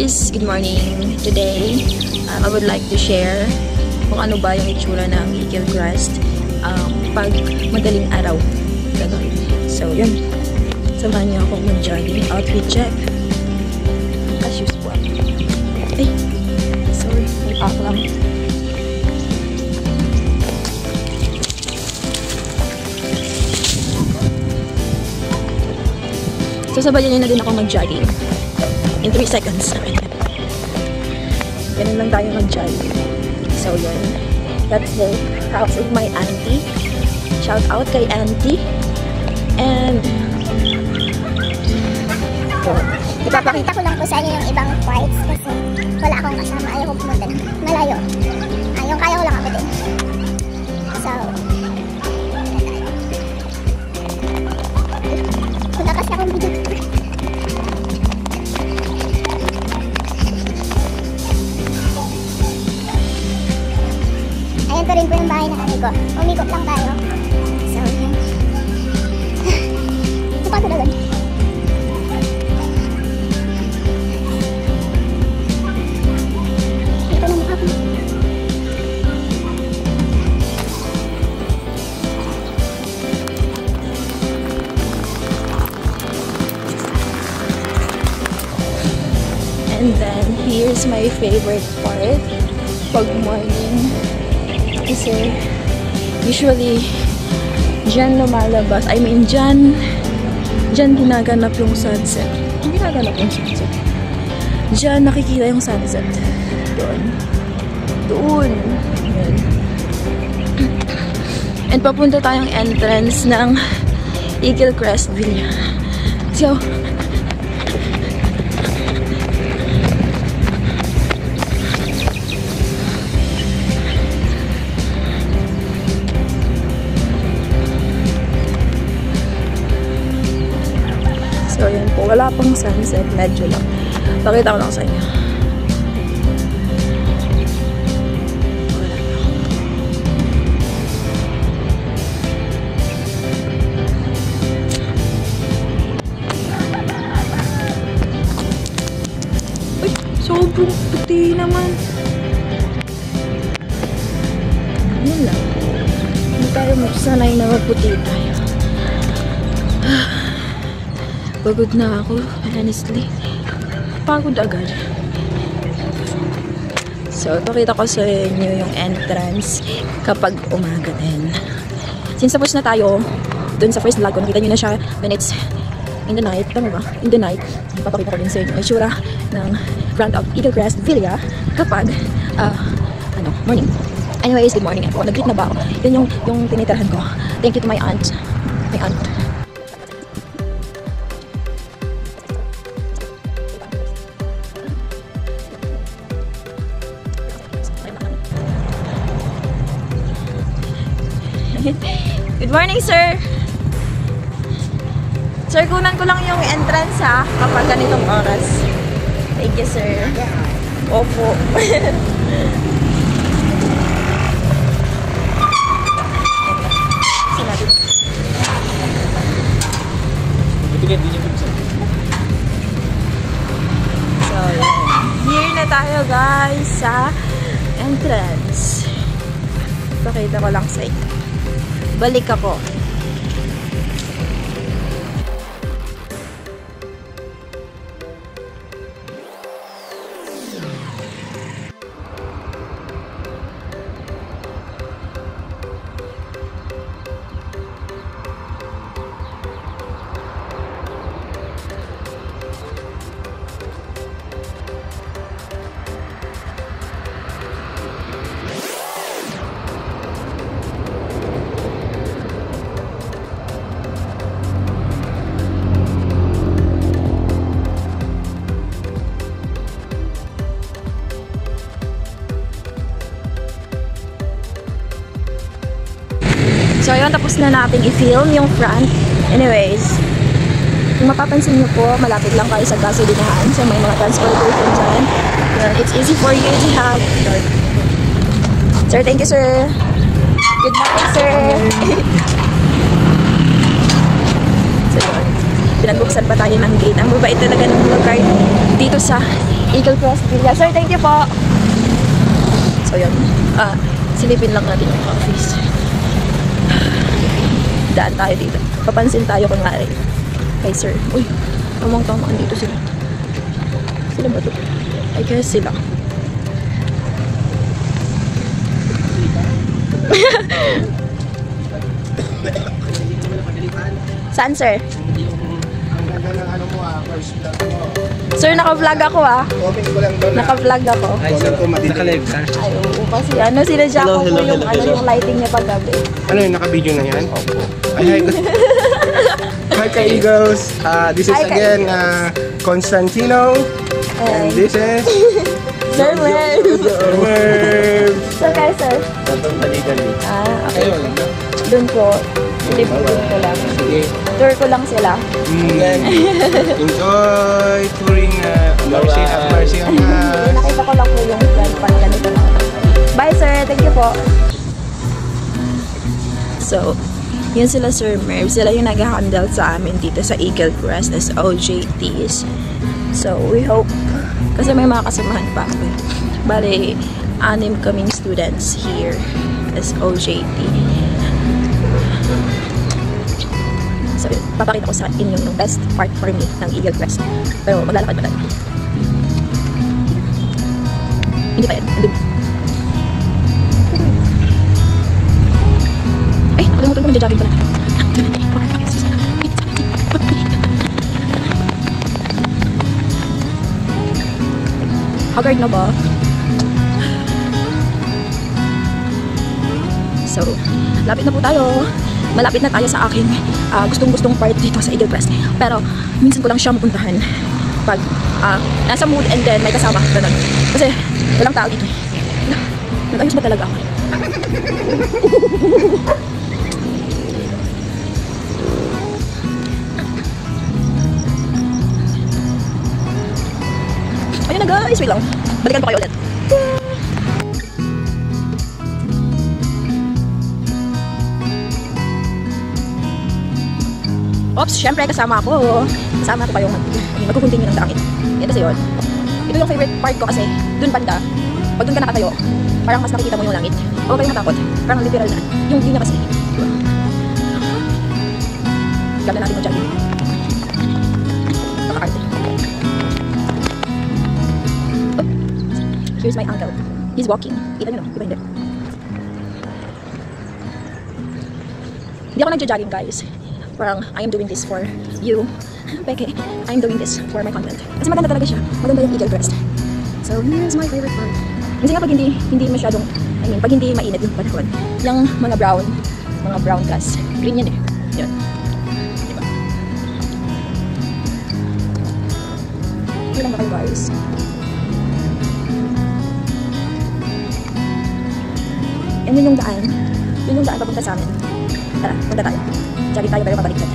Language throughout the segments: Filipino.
guys! Good morning! Today, I would like to share kung ano ba yung itsura ng Eagle Crest pag madaling araw. Ganun. So, yun. Samahan niyo akong mag-jogging. Outfit check. Shoes po. Ay! Sorry. May pack lang. So, sabayan niyo na din ako mag-jogging. In 3 seconds. Ganun lang tayo mag-jogging. So, yun. That's the house of my auntie. Shout out kay auntie. And, ipapakita ko lang po sa inyo yung ibang parts kasi wala akong kasama. Ayaw ko pumunta na malayo. Yung kaya ko lang abutin. So, wala kasi akong video. Ayan pa rin po yung bahay na kami ko. Umikot lang tayo. So, yun. Buka ko na lang. Ito na mukha ko. and then, here's my favorite part. Pag morning. Kasi, usually, dyan lumalabas. I mean, dyan ginaganap yung sunset. Hindi ginaganap yung sunset. Dyan nakikita yung sunset. Doon. Yan. And papunta tayong entrance ng Eagle Crest Villa. So, so, yan po. Wala pang sunset. Medyo lang. Pakita ko lang sa inyo. Wala na. Uy! Sobrang puti naman. Yan lang. Hindi tayo magsanay na magputi tayo. Pagod na ako, honestly. Pagod agad. So, pakita ko sa inyo yung entrance kapag umaga din. Since tapos na tayo, dun sa first vlog ko, nakita nyo na siya when it's in the night. Tama ba? In the night. Ipapakita ko din sa inyo. May tsura ng front of Eagle Crest Villa kapag, morning. Anyways, good morning ako. Nag-greet na ba ako? Yun yung tinitirahan ko. Thank you to my aunt. My aunt. Good morning, sir! Sir, kunan ko lang yung entrance ha, kapag ganitong oras. Thank you, sir. Opo. So, here na tayo, guys, sa entrance. Pakita ko lang sa inyo. Balik ako. So, ayun, tapos na natin i-film yung front. Anyways, kung mapapansin nyo po, malapit lang kayo sa gasolinahan. So, may mga transportation dyan. It's easy for you to have. Sir, thank you, sir. Good morning, sir. So, yun. Pinagbuksan pa tayo ng gate. Ang mabait talaga ng mga guard dito sa Eagle Crest Villa. Sir, thank you po. So, yun. Silipin lang natin yung office. Daan tayo dito. Papansin tayo kung nga kay sir. Uy, tamang-tama. Andito sila. Sila ba ito? I guess sila. Saan, sir? Ang ganda ng ano mo first vlog mo. Sir, naka-vlog ako Comment ko lang doon. Naka-vlog ako. Comment ko madidinig. Naka-live ka? Ay, oo. Kasi ano, sinadya ko po yung, yung lighting niya paggabi. Ano yun, naka-video na yan? Ay, hi. Hi kay Eagles. This is Hi, kay again Constantino. And this is Sir, Merv. Merv. Sir, kayo, sir? Tatong taligali. Okay. Doon po. Doon ko lang. Sige. Tour ko lang sila. Enjoy touring Mercy at Mercy ang Nakita ko lang po yung friend pa ganito lang. Bye, sir. Thank you po. So, yun sila Sir Merv. Sila yung nag-handle sa amin dito sa Eagle Crest as OJTs. So, we hope, kasi may mga kasamahan pa ako. Bale, 6 kaming students here as OJT. So, papakita ko sa inyo yung best part for me ng Eagle Crest. Pero maglalakad pa tayo. Hindi pa yan. Andun. Ay, nakalimutan ko, nagja-jogging pala. Haggard na ba? So, lapit na po tayo. Malapit na tayo sa aking gustong-gustong part dito sa Eagle Crest. Pero, minsan ko lang siya mapuntahan pag nasa mood and then may kasama. Ganun. Kasi, walang tao dito. Nag-ayos ba talaga ako? Ayun na guys, wait lang. Balikan ko kayo ulit. Oops, syempre kasama ako. Kasama ko kayong magkukuntingin ng dangit. Yan kasi yun. Ito yung favorite part ko kasi dun banda. Pag dun ka nakatayo, parang mas nakikita mo yung langit. Huwag kayong matakot. Parang literal na. Yung view niya kasi. Ganda natin mo dyan. Nakakarte. Oh, here's my uncle. He's walking. Kita nyo no? Diba hindi? Hindi ako nagja-jogging guys. Parang, I am doing this for you. Peke, I'm doing this for my content. Kasi maganda talaga siya. Maganda yung Eagle Crest. So, here's my favorite part. Kasi nga pag hindi masyadong, pag hindi mainit yung panahon, yung mga brown grass, green yan eh. Yan. Diba? Ilan ba kayo guys? And yun yung daan. Yun yung daan papunta sa amin. Tara, punta tayo. Jogging tayo pero pabaliktad.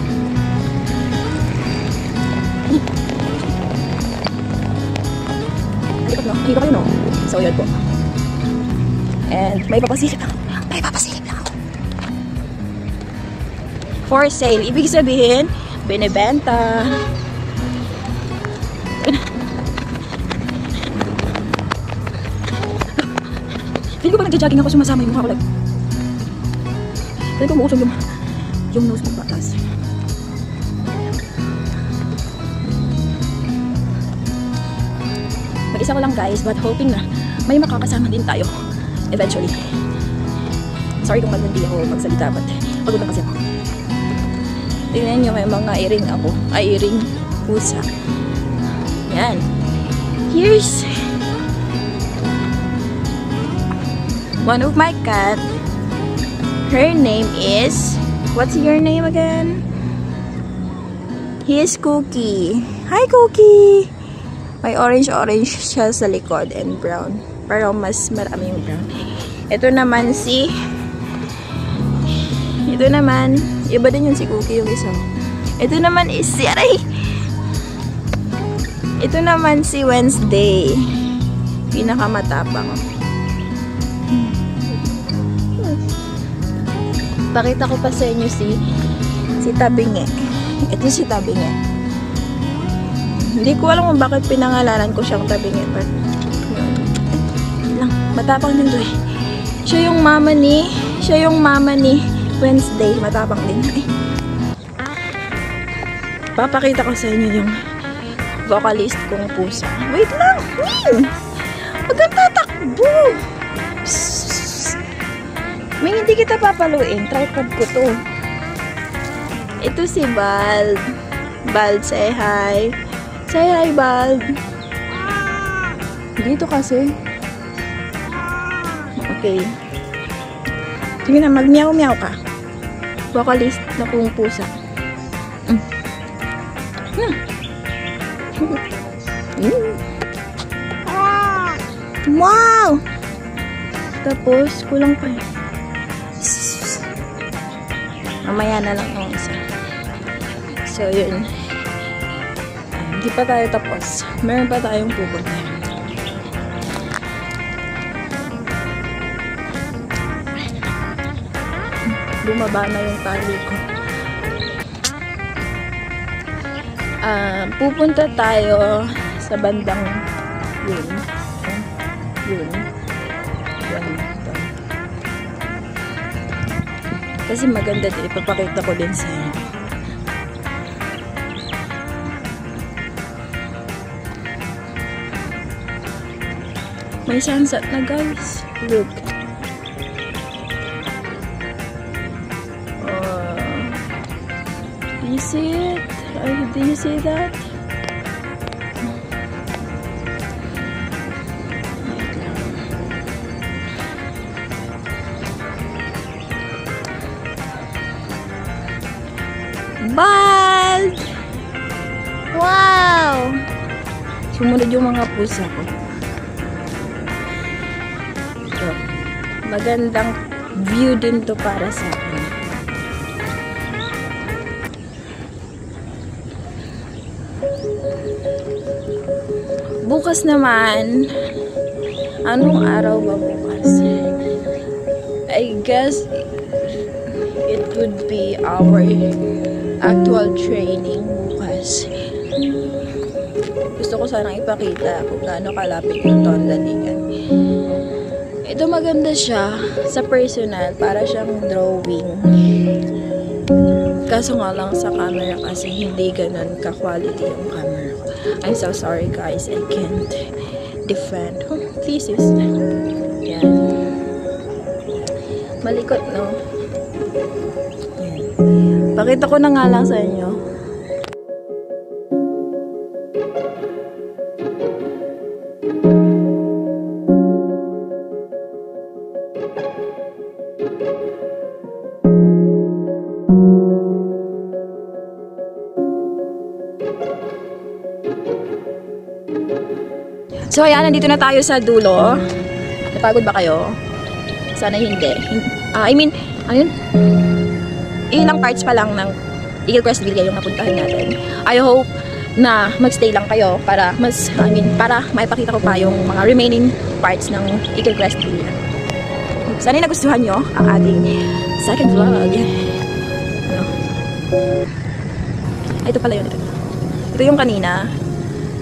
Halipot no? Halipot kayo no? So yun po. And may papasilip lang. May papasilip lang ako. For sale. Ibig sabihin, binibenta. Feeling ko ba nagja-jogging ako sumasama yung mukha ko like. Feeling ko umuusog yung nose ko patas. Mag-isa ko lang guys, but hoping na may makakasama din tayo eventually. Sorry kung hindi ako magsalita, but pagod na kasi ako. Tingnan nyo, may mga earring ako. Ay, earring pusa. Yan. Here's one of my cat. Her name is, what's your name again? He is Cookie. Hi, Cookie! May orange siya sa likod and brown. Pero mas marami yung brown. Ito naman iba din yung si Cookie yung isa. Ito naman is si, ito naman si Wednesday. Pinakamatapang. Pakita ko pa sa inyo si Tabinge. Ito si Tabinge. Hindi ko alam kung bakit pinangalanan ko siyang tabingi. But, lang, matapang din to eh. Siya yung mama ni Wednesday. Matapang din. Ay. Papakita ko sa inyo yung vocalist kong pusa. Wait lang! Huwag kang tatakbo! May hindi kita papaluin. Tripod ko to. Ito si Bald. Bald, say hi. Say hi, Bald. Dito kasi. Okay. Sige na, mag-meow-meow ka. Vocalist na kong pusa. Wow! Tapos, kulang pa eh. Mamaya na lang ang isa. So, yun. Hindi pa tayo tapos. Meron pa tayong pupunta. Bumaba na yung tali ko. Pupunta tayo sa bandang yun. Kasi maganda din. Ipapakita ko din sa inyo. May sunset na guys. Look. Do you see it? Do you see that? Bald! Wow! Sumunod yung mga pusa ko. So, magandang view din to para sa akin. Bukas naman, anong araw ba bukas? I guess it would be our actual training bukas. Gusto ko sanang ipakita kung gaano kalapit yung Tonlaligan. Ito maganda siya sa personal, para siyang drawing. Kaso nga lang sa camera kasi hindi ganun ka-quality yung camera. I'm so sorry guys, I can't defend. Thesis. Yan. Malikot, no? Yan. Pakita ko na nga lang sa inyo. So ayan, nandito na tayo sa dulo. Napagod ba kayo? Sana hindi. I mean, ano yun? Ilang parts pa lang ng Eagle Crest Villa yung napuntahan natin. I hope na magstay lang kayo para para maipakita ko pa yung mga remaining parts ng Eagle Crest Villa. Sana nagustuhan nyo ang ating second vlog. Ano? Ito pala yun. Ito yung kanina.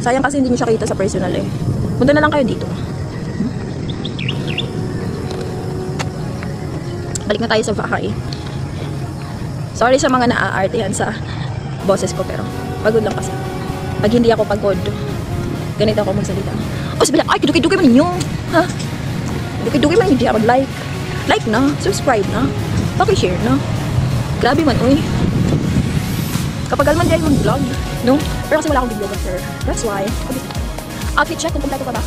Sayang kasi hindi nyo siya kita sa personal eh. Punta na lang kayo dito. Balik na tayo sa bahay. Sorry sa mga naaartehan sa boses ko, pero pagod lang kasi. Pag hindi ako pagod, ganito ako magsalita. O sabi lang, ay, kiduki-duki man ninyo. Ha? Kiduki-duki man, hindi ako mag-like. Like na, subscribe na, paki-share na. Grabe man, uy. Kapag alman dahil mag-vlog, no? Pero kasi wala akong videographer. That's why. Outfit check kung kompleto pa ba.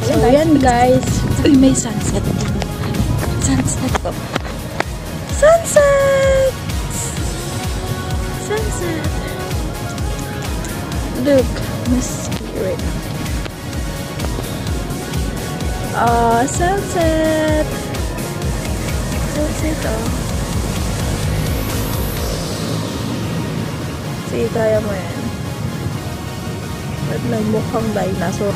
So, yan guys. Uy, may sunset. Sunset po. Sunset! Sunset! Look, mas spirit. Sunset! Sunset, oh. Sige, try mo yan. At nagmukhang dinosaur.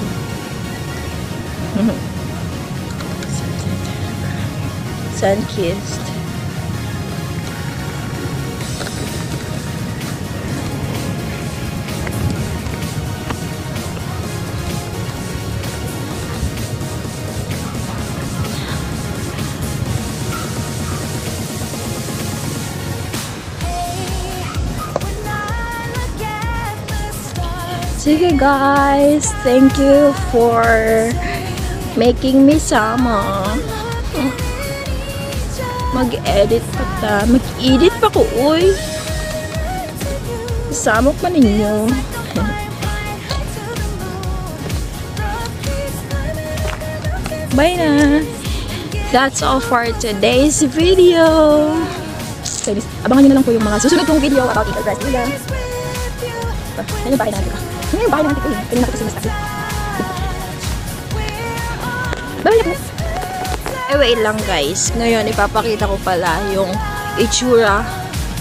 Sun-kissed. Sige guys, thank you for making me sama. Mag-edit pa ta. Mag-edit pa ko, uy. Samok pa ninyo. Bye na. That's all for today's video. Abangan nyo na lang po yung mga susunod kong video about Eagle Crest nila. Ano yung bahay natin ko? Ano yung bahay natin ko? Kanina natin kasi mas bye na. Wait lang guys. Ngayon ipapakita ko pala yung itsura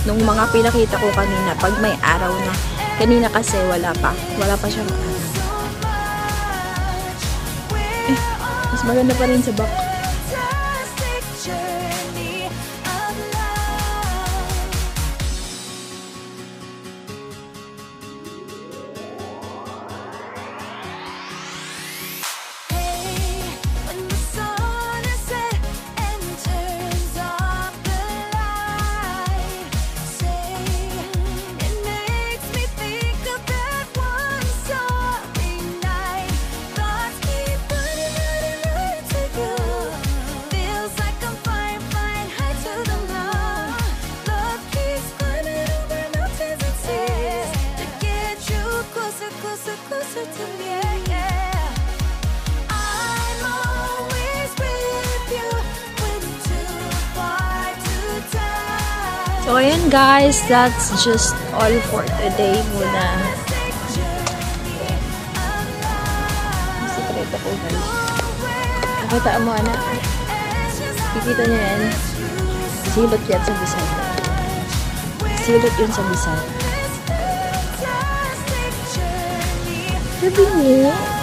nung mga pinakita ko kanina pag may araw na. Kanina kasi wala pa. Wala pa siyang araw. Mas maganda pa rin sa back. So, ayan guys, that's just all for today muna. Sikreto ko guys. Nakita mo anak. Kikita niyo yan. Silot yan sa bisay. Silot yun sa bisay. Sabi niyo.